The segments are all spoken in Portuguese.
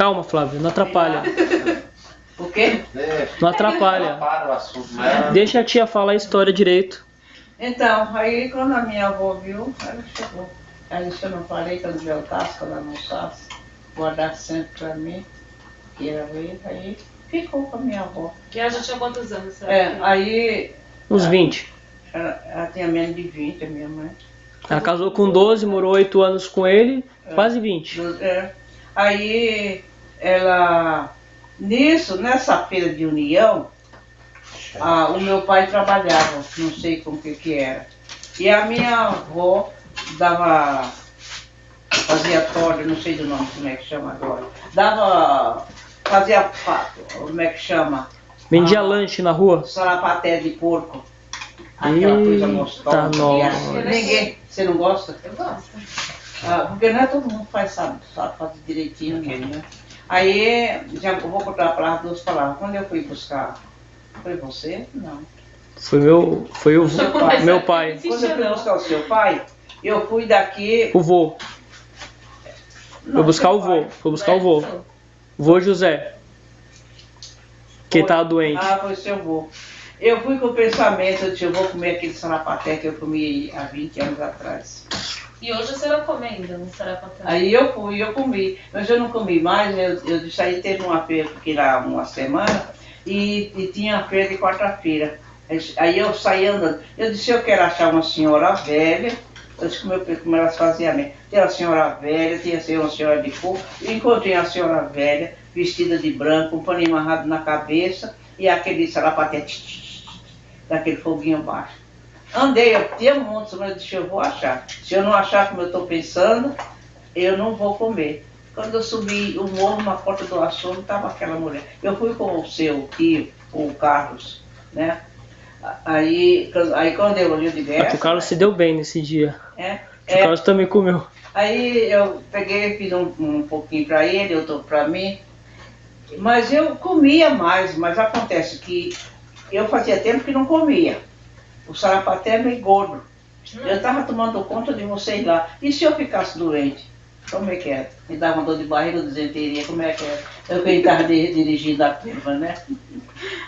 Calma, Flávio, não atrapalha. O quê? Não atrapalha. Para o assunto, né? Deixa a tia falar a história direito. Então, aí quando a minha avó viu, ela chegou. Aí isso eu não falei que eu não voltasse, quando ela almoçasse, guardar sempre pra mim, que ia ver, aí ficou com a minha avó. E ela já tinha quantos anos? Aí Uns 20. ela tinha menos de 20, a minha mãe. Ela casou com 12, morou 8 anos com ele, quase 20. Aí ela, nessa feira de união, o meu pai trabalhava, não sei com o que era. E a minha avó fazia torta, não sei do nome, como é que chama agora. Fazia, como é que chama? Vendia lanche na rua? Sarapaté de porco. Aquela coisa gostosa. Ninguém, você não gosta? Eu gosto. Porque não é todo mundo sabe fazer direitinho, né? Aí, já vou contar para as duas palavras. Quando eu fui buscar, foi você? Não. Foi meu pai. Quando eu fui buscar o seu pai, eu fui daqui... O vô. Foi buscar o vô. Foi buscar o vô. Vô José. Que estava doente. Foi seu vô. Eu fui com o pensamento, eu disse, eu vou comer aquele sarapaté que eu comi há 20 anos atrás. E hoje a senhora come ainda um sarapaté? Aí eu comi, mas eu não comi mais, eu disse, aí teve uma feira, fiquei lá uma semana, e tinha a feira de quarta-feira. Aí eu saí andando, eu disse, eu quero achar uma senhora velha, eu disse como elas faziam mesmo. Tem uma senhora velha, tinha uma senhora de cor, encontrei a senhora velha, vestida de branco, um paninho amarrado na cabeça, e aquele sarapaté, daquele foguinho baixo. Andei, eu tinha um monte, mas eu disse, eu vou achar. Se eu não achar como eu estou pensando, eu não vou comer. Quando eu subi o morro na porta do açougue, estava aquela mulher. Eu fui com o seu tio, o Carlos, né? Aí quando eu olhei de verso... O Carlos se deu bem nesse dia. O Carlos também comeu. Aí eu peguei, fiz um pouquinho para ele, outro para mim. Mas eu comia mais, mas acontece que eu fazia tempo que não comia. O sarapaté é meio gordo. Eu estava tomando conta de vocês lá. E se eu ficasse doente? Como é que é? Me dava uma dor de barriga, desenteria, como é que é? Eu que estava dirigindo a curva, né?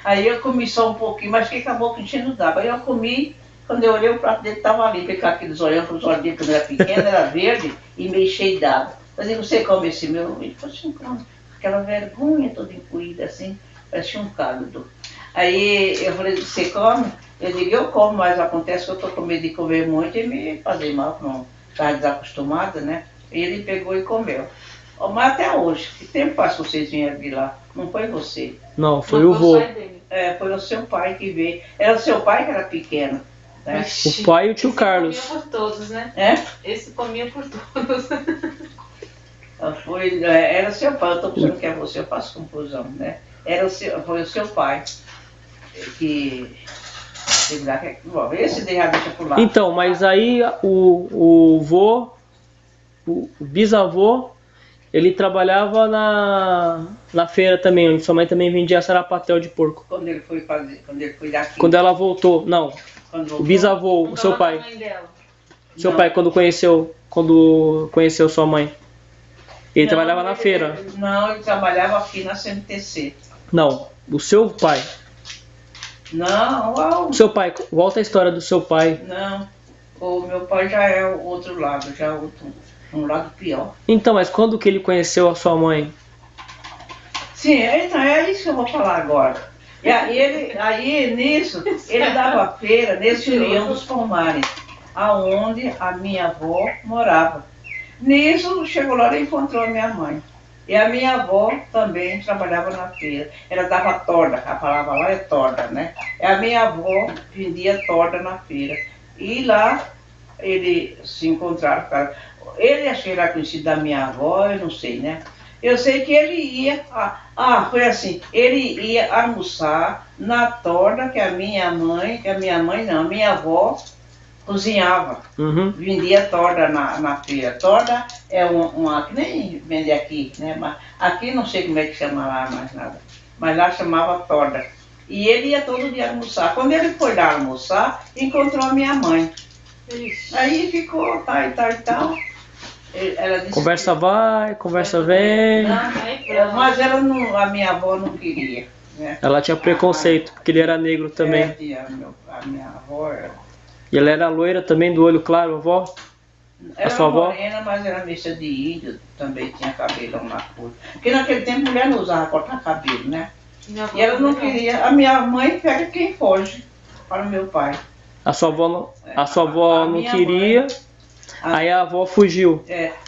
Aí eu comi só um pouquinho, mas que acabou que enchendo d'água. Aí eu comi, quando eu olhei o prato dele estava ali, porque aqueles olhos dele quando era pequeno, era verde e meio cheio d'água. Eu disse, você come esse meu? Ele falou assim, come. Aquela vergonha toda encolhida assim, parecia um cálido. Aí eu falei, você come? Eu digo, eu como, mas acontece que eu estou com medo de comer muito e me fazer mal, não estava desacostumada, né? E ele pegou e comeu. Mas até hoje, que tempo faz que vocês vieram de lá? Não foi você? Não, foi o vô. Foi o seu pai que veio. Era o seu pai que era pequeno. Né? O pai e o tio Carlos. Esse comia por todos, né? Esse comia por todos. Era o seu pai, eu estou pensando que é você, eu faço confusão, né? Foi o seu pai que... Esse daí já deixa por lá. Então, mas aí o vô, o bisavô, ele trabalhava na feira também, onde sua mãe também vendia sarapatel de porco. Quando ele foi daqui? Quando ela voltou, não. O bisavô, o seu pai. Seu pai, quando conheceu sua mãe. Ele trabalhava na feira. Não, ele trabalhava aqui na CMTC. Não, o seu pai. Não, o seu pai, volta a história do seu pai. Não, o meu pai já é o outro lado, já é um lado pior. Então, mas quando que ele conheceu a sua mãe? Sim, então é isso que eu vou falar agora. E aí nisso, ele dava feira nesse União dos Palmares, aonde a minha avó morava. Nisso, chegou lá e encontrou a minha mãe. E a minha avó também trabalhava na feira. Ela dava torta, a palavra lá é torta, né? E a minha avó vendia torta na feira. E lá eles se encontraram. Cara. Ele achei que era conhecido da minha avó, eu não sei, né? Eu sei que ele ia... foi assim. Ele ia almoçar na torta que a minha avó cozinhava. Vendia torta na feira. Torta é uma que nem vende aqui, né? Mas aqui não sei como é que chama lá mais nada. Mas lá chamava torta. E ele ia todo dia almoçar. Quando ele foi lá almoçar, encontrou a minha mãe. Aí ficou tal e tal e tal. Ela disse conversa vai, conversa vem. Mas ela não, a minha avó não queria. Né? Ela tinha preconceito, porque ele era negro também. A minha avó era... E ela era loira também, do olho claro, a avó? Era sua avó? morena, mas era mista de índio, também tinha cabelão na cor. Porque naquele tempo mulher não usava cortar cabelo, né? E ela não queria. A minha mãe pega quem foge para o meu pai. A sua avó não queria, mãe, aí a avó fugiu.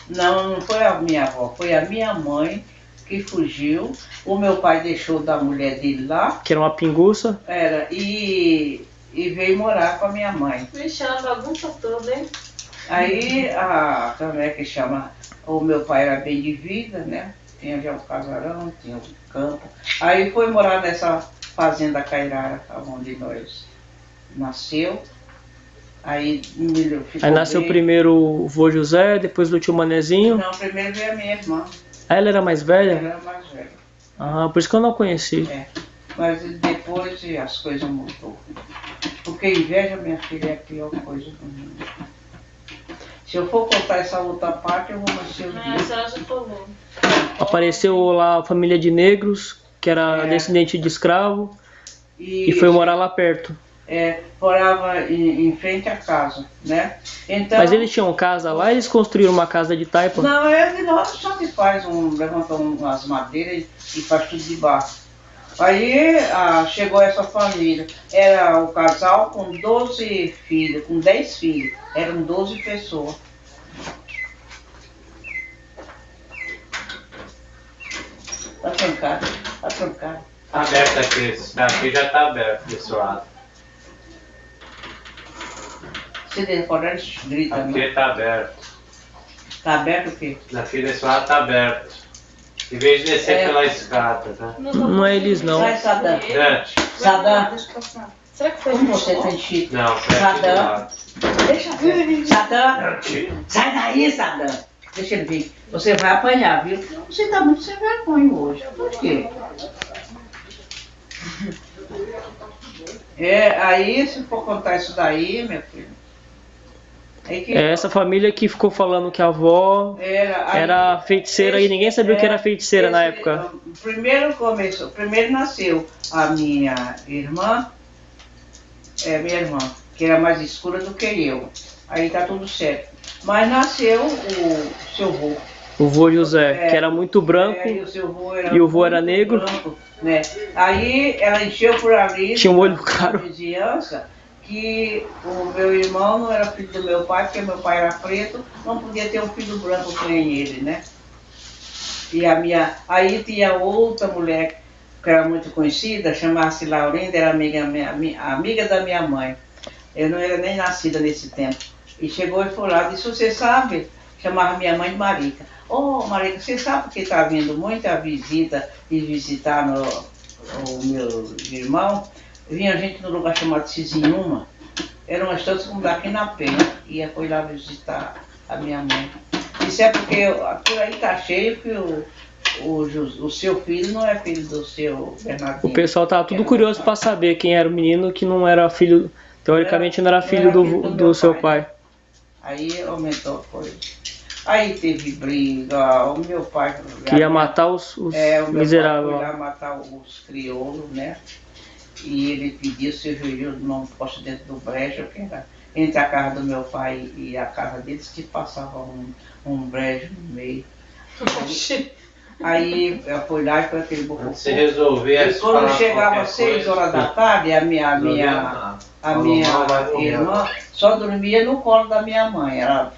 Não foi a minha avó, foi a minha mãe que fugiu. O meu pai deixou da mulher dele lá. Que era uma pinguça. E veio morar com a minha mãe. Vixe, ela bagunça toda, hein? Aí, como é que chama? O meu pai era bem de vida, né? Tinha já o casarão, tinha o campo. Aí foi morar nessa fazenda Cairara, onde nós nasceu. Aí nasceu primeiro o vô José, depois do tio Manezinho. Não, primeiro veio a minha irmã. Ela era mais velha? Ela era mais velha. Por isso que eu não conheci. Mas depois as coisas mudou. Porque inveja, minha filha, é a pior coisa do mundo. Se eu for contar essa outra parte, eu vou nascer o dia. A senhora já falou. Apareceu lá a família de negros, que era descendente de escravo, e foi morar lá perto. Morava em frente à casa, né? Então, mas eles tinham casa lá, eles construíram uma casa de taipa? Não, nós só que levantam umas madeiras e faz tudo de barro. Aí chegou essa família, era o casal com 12 filhos, com 10 filhos, eram 12 pessoas. Tá trancado, tá trancado. Tá aberto aqui, daqui já tá aberto desse lado. Se decorar, eles gritam. Aqui tá aberto. Tá aberto o quê? Daqui desse lado tá aberto. Em vez de descer pela escada, tá? Não é eles não. Sai, Sadam. Sadam. Será que foi como você tem Chico? Não, Sadam. Deixa eu ver. Sadam. Sai daí, Sadam. Deixa ele vir. Você vai apanhar, viu? Você tá muito sem vergonha hoje. Por quê? Aí se for contar isso daí, meu filho. Essa família que ficou falando que a avó era feiticeira e ninguém sabia o que era feiticeira na época. Primeiro nasceu a minha irmã, que era mais escura do que eu. Aí tá tudo certo. Mas nasceu o seu vô. O vô José, que era muito branco e o vô era negro. Branco, né? Aí ela encheu por ali. Tinha um olho claro. Vizinhança, que o meu irmão não era filho do meu pai, porque meu pai era preto, não podia ter um filho branco com ele, né? E aí tinha outra mulher que era muito conhecida, chamava-se Laurinda, era amiga da minha mãe. Eu não era nem nascida nesse tempo. E chegou e foi lá, disse, você sabe? Chamava minha mãe de Marica. Marica, você sabe que está vindo muita visita e visitar o meu irmão? Vinha gente no lugar chamado Cizinhuma, era uma estância como daqui na Penha, e foi lá visitar a minha mãe. Isso é porque por aí tá cheio que o seu filho não é filho do seu Bernardinho. O pessoal estava tudo curioso para saber quem era o menino que não era filho, teoricamente não era filho do seu pai. Aí aumentou a coisa. Aí teve briga, o meu pai... Que ia matar os miseráveis. Foi lá matar os crioulos, né? E ele pediu se o juiz não fosse dentro do brejo, que era entre a casa do meu pai e a casa deles, que passava um brejo no meio. Aí eu fui lá e foi aquele burro. Se resolver, e quando chegava às 6 horas da tarde, a minha irmã só dormia no colo da minha mãe. Ela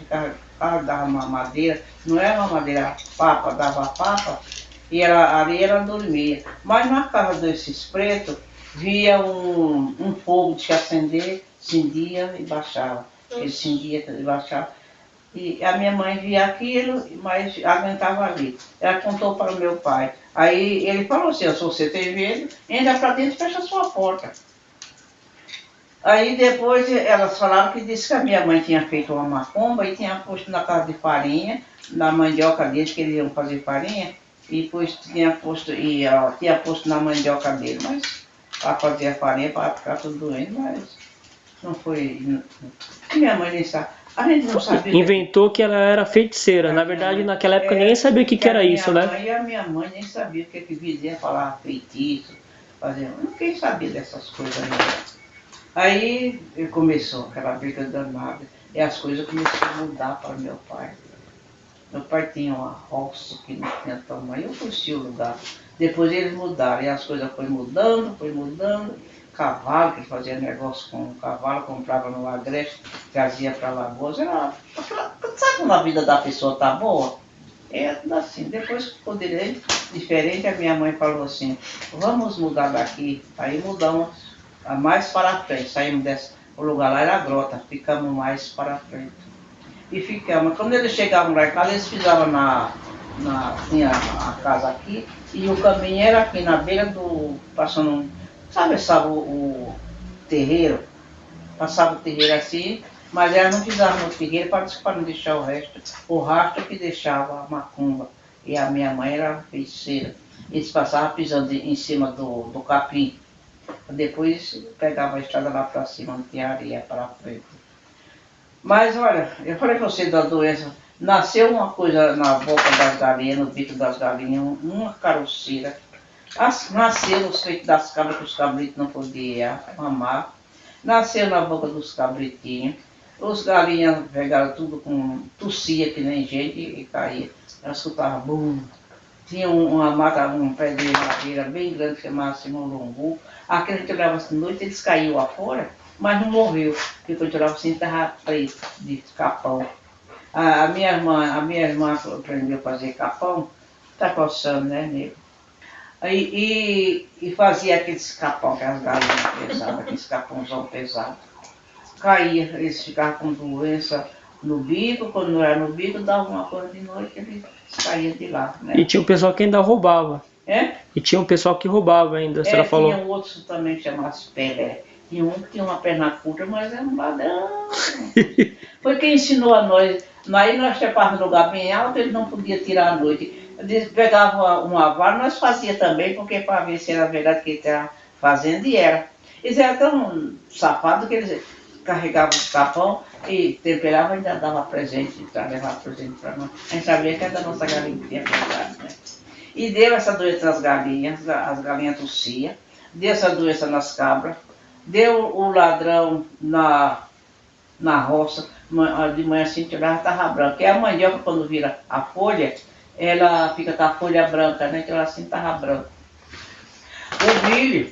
dava uma madeira, não era uma madeira papa, dava papa, e ali ela dormia. Mas na casa desses pretos, via um fogo de acender, acendia e baixava. Ele acendia e baixava. E a minha mãe via aquilo, mas aguentava ali. Ela contou para o meu pai. Aí ele falou assim, se você tem medo, entra para dentro e fecha a sua porta. Aí depois elas falaram que disse que a minha mãe tinha feito uma macumba e tinha posto na casa de farinha, na mandioca deles, que eles iam fazer farinha, e depois tinha posto na mandioca dele, mas para fazer a farinha, para ficar tudo doendo, mas não foi. Minha mãe nem sabe. A gente não sabia. Inventou que ela era feiticeira. Na verdade, naquela época ninguém sabia o que era isso, né? E a minha mãe nem sabia o que vizinha falava feitiço, fazia. Ninguém sabia dessas coisas aí. Aí começou aquela briga danada. E as coisas começaram a mudar para meu pai. Meu pai tinha uma roça que não tinha tamanho. Eu conheci o lugar. Depois eles mudaram. E as coisas foram mudando, foi mudando. Cavalo, que fazia negócio com o cavalo, comprava no Agreste, trazia para Lagoas. Era, sabe quando a vida da pessoa tá boa? É tudo assim. Depois que ficou diferente, a minha mãe falou assim, vamos mudar daqui. Aí mudamos mais para frente. Saímos o lugar lá era a grota, ficamos mais para frente. E ficamos. Quando eles chegavam lá em casa, eles pisavam tinha a casa aqui, e o caminho era aqui na beira passando sabe o terreiro? Passava o terreiro assim, mas ela não pisava no terreiro para não deixar o resto. O rastro que deixava a macumba. E a minha mãe era feiticeira. Eles passavam pisando em cima do capim. Depois pegava a estrada lá para cima, não tinha areia para frente. Mas olha, eu falei para você da doença. Nasceu uma coisa na boca das galinhas, no bico das galinhas, uma caroceira. Nasceram os feitos das cabras que os cabritos não podiam mamar. Nasceu na boca dos cabritinhos. Os galinhas pegaram tudo com tossia que nem gente e caía. Ela escutava bum. Tinha uma mata, um pé de madeira bem grande que chamava-se Molongu. Aquele que a gente olhava assim de noite, eles caíam afora, mas não morreu. Porque quando eu olhava assim, estava preto de capão. A minha irmã aprendeu a fazer capão, está coçando, né, nego? E fazia aqueles capão, aquelas galinhas pesadas, aqueles capãozão pesado. Caía, eles ficavam com doença no bico, quando não era no bico, dava uma coisa de noite, eles caíam de lá, né? E tinha um pessoal que ainda roubava. É? E tinha um pessoal que roubava ainda, a senhora falou. Tinha outros também que chamavam-se Pelé. E um que tinha uma perna curta, mas era um ladrão. Foi quem ensinou a nós. Aí nós trepávamos no lugar bem alto, ele não podia tirar à noite. Eles pegavam uma vara, nós fazia também, porque para ver se era verdade que ele estava fazendo, e era. Eles eram tão safados que eles carregavam o capão e temperavam e ainda dava presente, levava presente para nós. A gente sabia que era da nossa galinha que tinha verdade, né? E deu essa doença nas galinhas, as galinhas tossiam, deu essa doença nas cabras, deu o ladrão na roça, de manhã assim, estava branca. Porque a mandioca, quando vira a folha, ela fica com a folha branca, né? Que ela assim estava branca. O milho,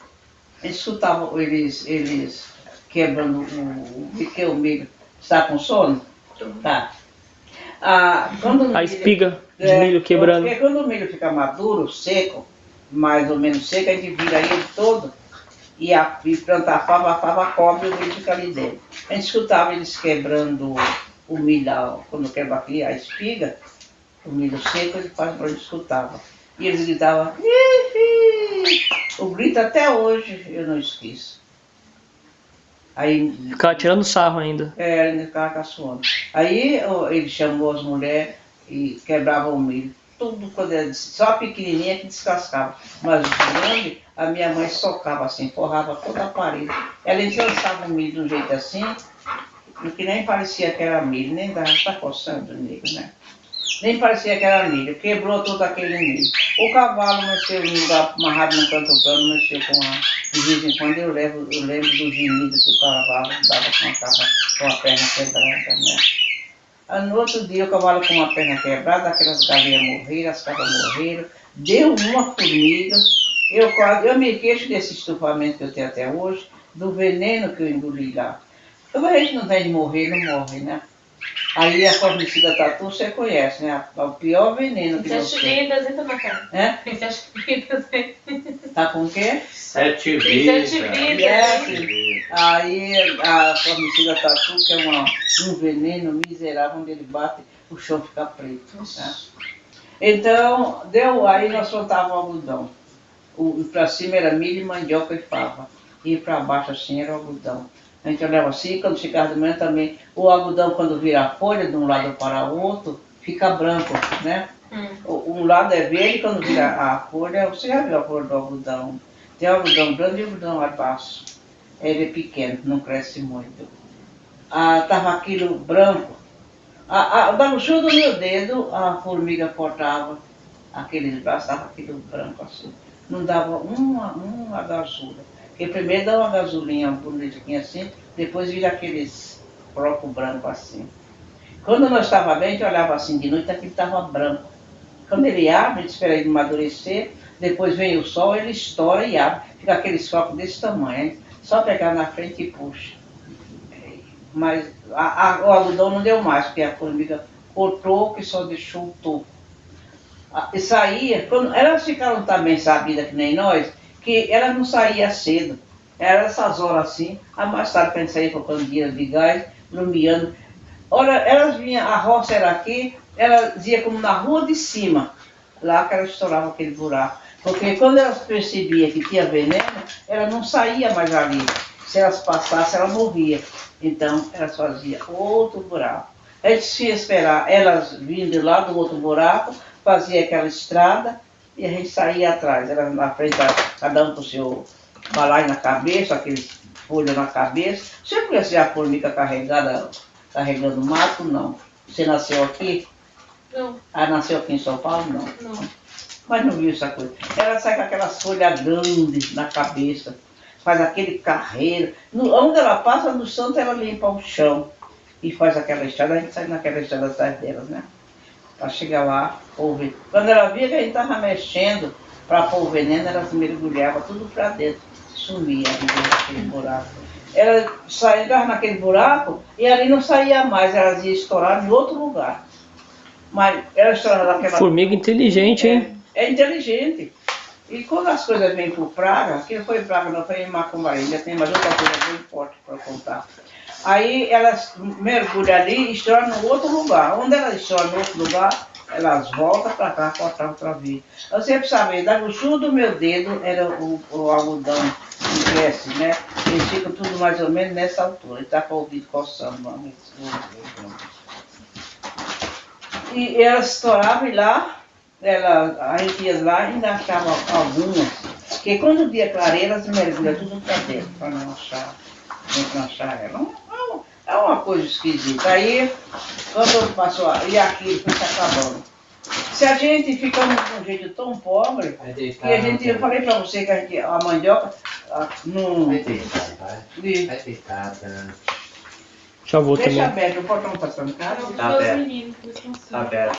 eles escutavam eles quebrando o milho. Está com sono? Tá. Quando o milho, a espiga de milho quebrando. Porque quando o milho fica maduro, seco, mais ou menos seco, a gente vira ele todo e planta a fava cobre e o milho fica ali dentro. A gente escutava eles quebrando o milho, quando quebra aqui a espiga, o milho seco, ele faz para escutava. E eles gritavam, ih! O grito até hoje eu não esqueço. Aí, ficava tirando sarro ainda. Ele ficava caçoando. Aí ele chamou as mulheres e quebrava o milho. Tudo quando era só a pequenininha que descascava. Mas o grande, a minha mãe socava assim, forrava toda a parede. Ela lançava o milho de um jeito assim, que nem parecia que era milho, nem dava pra coçando o milho, né? Nem parecia que era milho, quebrou todo aquele milho. O cavalo mexeu no lugar amarrado no canto plano, mexeu de vez em quando eu lembro do gemido que o cavalo dava com a perna quebrada, né? Aí, no outro dia o cavalo com a perna quebrada, aquelas galinhas morreram, as cabras morreram, deu uma formiga. Eu me queixo desse estufamento que eu tenho até hoje, do veneno que eu engoli lá. Então a gente não tem de morrer, não morre, né? Aí a formicida tatu você conhece, né? O pior veneno que você tem. É? Tá com o quê? 7 vidas. Aí a formicida tatu, que é um veneno miserável, onde ele bate, o chão fica preto. Né? Então, aí nós soltávamos algodão. Pra cima era milho, mandioca e fava. E pra baixo assim era algodão. A gente olhava assim, quando ficava de manhã também, o algodão quando vira a folha de um lado para o outro, fica branco, né? Um lado é verde, quando vira a folha, você já viu a folha do algodão? Tem algodão grande e algodão abaixo. Ele é pequeno, não cresce muito. Tava aquilo branco. Da luxúria do meu dedo, a formiga cortava aqueles braços, tava aquilo branco assim. Não dava uma gasura. Porque primeiro dá uma gasulinha bonitinha assim, depois vira aqueles blocos brancos assim. Quando nós estávamos bem, a gente olhava assim de noite, aquilo estava branco. Quando ele abre, a gente espera ele amadurecer, depois vem o sol, ele estoura e abre. Fica aqueles focos desse tamanho, hein? Só pegar na frente e puxa. Mas o algodão não deu mais, porque a formiga cortou, que só deixou o topo. E saía, quando elas ficaram também sabidas que nem nós, que elas não saíam cedo. Era essas horas assim, aí mais tarde quando a gente saía com a candeeira de gás, iluminando. Olha, elas vinham, a roça era aqui, elas iam como na rua de cima, lá que elas estouravam aquele buraco. Porque quando elas percebiam que tinha veneno, elas não saíam mais ali. Se elas passassem, ela morria. Então, elas faziam outro buraco. A gente tinha que esperar elas vindo lá do outro buraco, fazia aquela estrada e a gente saía atrás. Elas na frente, cada um com o seu balaio na cabeça, aqueles folhas na cabeça. Você conhecia a formiga carregando mato? Não. Você nasceu aqui? Não. Nasceu aqui em São Paulo? Não. Não. Mas não viu essa coisa. Ela sai com aquelas folhas grandes na cabeça, faz aquele carreiro. Onde ela passa, no santo, ela limpa o chão e faz aquela estrada. A gente sai naquela estrada atrás delas, né? Para chegar lá, pôr. Quando ela via que a gente estava mexendo para pôr o veneno, ela se mergulhava tudo para dentro, sumia naquele buraco. Ela saía naquele buraco e ali não saía mais, elas iam estourar em outro lugar. Mas ela estourava naquela... Formiga inteligente, hein? É inteligente. E quando as coisas vêm por praga, aqui não foi praga, não foi em Macumbaí, ainda tem mais outra coisa bem forte para contar. Aí elas mergulham ali e estouram no outro lugar. Onde elas estouram no outro lugar, elas voltam para cá, cortar outra vez. Eu sempre sabia, da grossura do meu dedo era o algodão que cresce, né? Eles ficam tudo mais ou menos nessa altura. Ele está com o ouvido coçando. E elas estouravam e lá, a gente ia lá e ainda achava algumas. Porque quando o dia clareia, elas mergulham tudo para dentro, para não achar ela. É uma coisa esquisita. Aí, quando passou, e aquilo foi se acabando. Se a gente ficamos de um jeito tão pobre, que a gente, eu falei para você que a mandioca não... Vai deitar, Já vou Deixa também. aberto, o portão está trancado. Não, Tá meus aberto. meninos, eles estão Tá aberto.